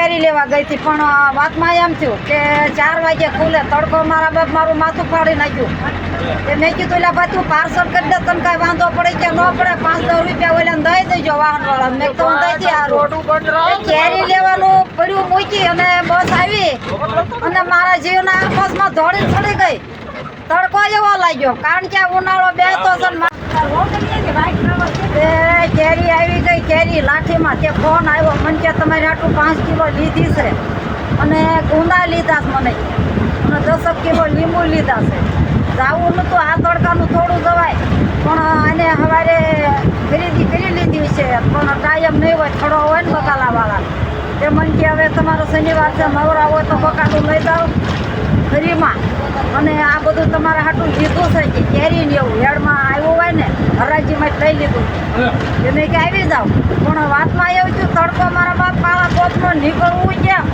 કેરી લેવા ગઈ હતી, પણ વાતમાં એમ થયું કે 4 વાગે ખુલે. તડકો મારા બાપ મારું માથું ફાડી નાખ્યું. મેં કીધું એટલે ભાઈ તું પાર્સલ કરી દે, તને કાંઈ વાંધો પડે કે ન પડે, 5-10 રૂપિયા ઓલાને દઈ દેજો વાહનવાળા. મેં તો દઈ આ કેરી લેવાનું પડ્યું મૂકી અને બસ આવી અને મારા જીવના બસમાં દોડીને ચડી ગઈ. તડકો એવો લાગ્યો, કારણ કે ઉનાળો બેસતો છે. કેરી આવી ગઈ, કેરી લાઠીમાં. તે ફોન આવ્યો મને કે તમારે આટલું 5 કિલો લીધી છે અને ગુંદા લીધા છે મને, અને 10 કિલો લીંબુ લીધા છે. જાવું નહોતું, આ તડકાનું થોડું જવાય, પણ આને સવારે ખરીદી કરી લીધી છે. પણ ટાઈમ નહીં હોય, થોડો હોય ને બકાલાવાળા. તે મને કે હવે તમારો શનિવાર છે, નવરા હોય તો બકાલું લઈ જાઓ ફરીમાં, અને આ બધું તમારા હાટું લીધું છે કે કેરી ને એવું હેડમાં આવ્યું હોય ને હરાજીમાં લઈ લીધું. મેં કે આવી જાઓ, પણ વાતમાં એવું થયું તડકો મારા બાપ કાળા કોપનો નીકળવું કેમ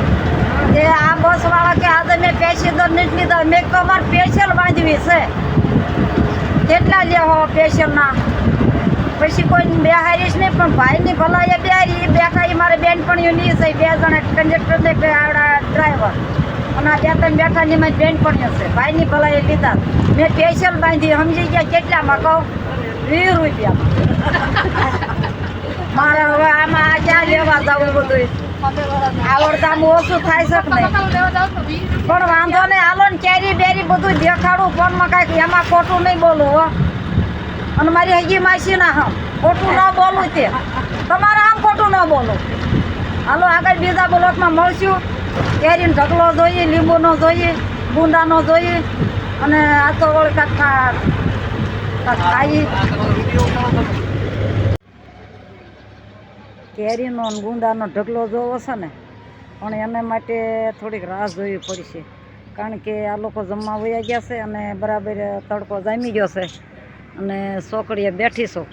કે આ બસવાળા કે આજે મેં પેસેન્જર નથી લીધા. મેં તો અમારે સ્પેશિયલ બાંધવી છે. કેટલા લેવો સ્પેશિયલના? પછી કોઈ બેહારીશ નહીં, પણ ભાઈની ભલાઈએ બેહારી બેઠા. એ મારે બેનપણીઓ નહીં છે, 2 જણા કંડક્ટર ને આવડા ડ્રાઈવર, અને આ 2-3 બેઠાની મારી બેનપણીઓ છે. ભાઈની ભલાઈએ લીધા. મેં સ્પેશિયલ બાંધી. સમજી ગયા કેટલામાં કહું? 20 રૂપિયા. મારે હવે આમાં ક્યાં લેવા જવું બધું? આવડતામાં ઓછું થાય છે નહીં, પણ વાંધો નહીં. હાલો ને કેરી બેરી બધું દેખાડું ફોનમાં, કાંઈક એમાં ખોટું નહીં બોલું હો. અને મારી હજી માસીના હમ ખોટું ન બોલું, તે તમારા આમ ખોટું ન બોલું. હાલો આગળ બીજા બ્લોકમાં મળશું. કેરીનો ઢગલો જોઈએ, લીંબુનો જોઈએ, ગુંદાનો જોઈએ, અને આ તો વળી ખાઈ કેરીનો અને ગુંદાનો ઢગલો જોવો છે ને, પણ એને માટે થોડીક રાહ જોવી પડશે, કારણ કે આ લોકો જમવા વયા ગયા છે અને બરાબર તડકો જામી ગયો છે અને સોકડીએ બેઠી છું.